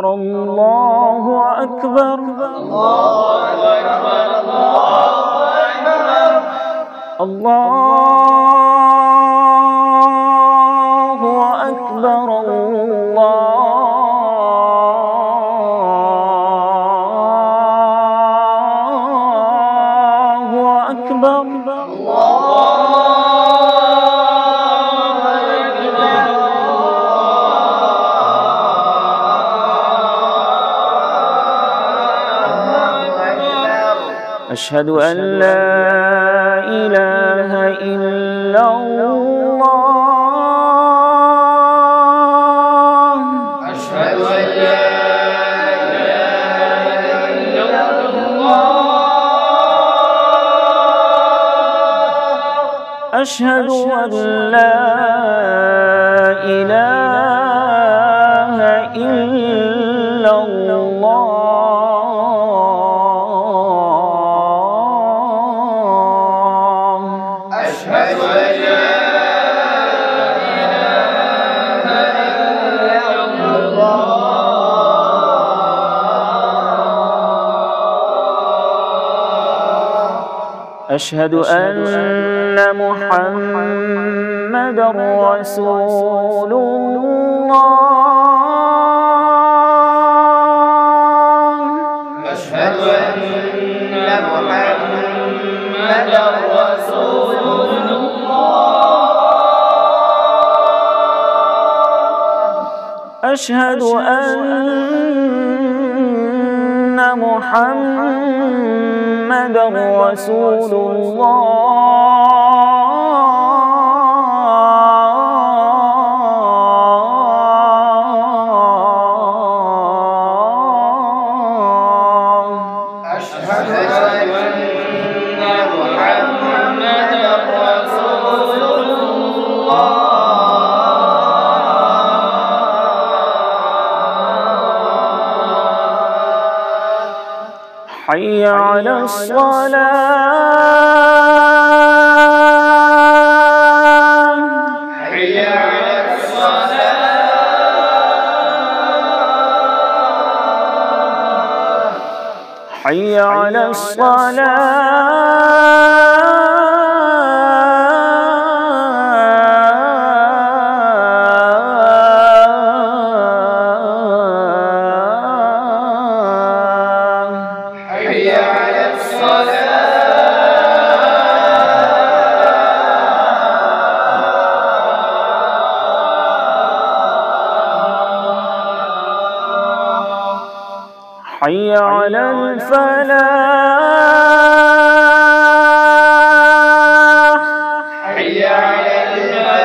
الله أكبر الله أكبر الله أكبر الله أكبر أشهد أن لا إله إلا الله أشهد أن لا إله إلا الله أشهد أن لا إله إلا الله أشهد أن لا إله إلا الله أشهد أن محمدًا رسول الله أشهد أن محمدًا رسول الله أشهد أن محمدًا رسول الله أشهد أن محمدًا رسول الله حي على الصلاة حي على الصلاة حي على الصلاة حي على الصلاة حي على الفلاح حي على الفلاح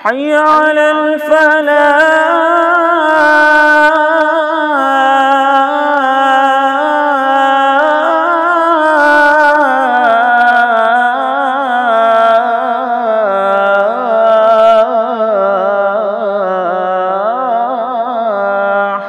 حي على الفلاح حي على الفلاح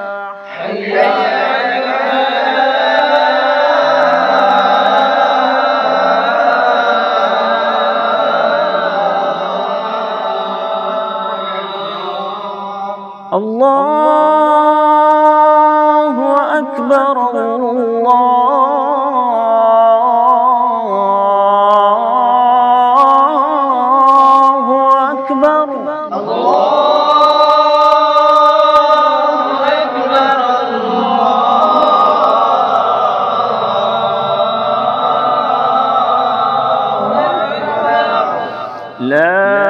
الله أكبر الله أكبر الله أكبر الله أكبر لا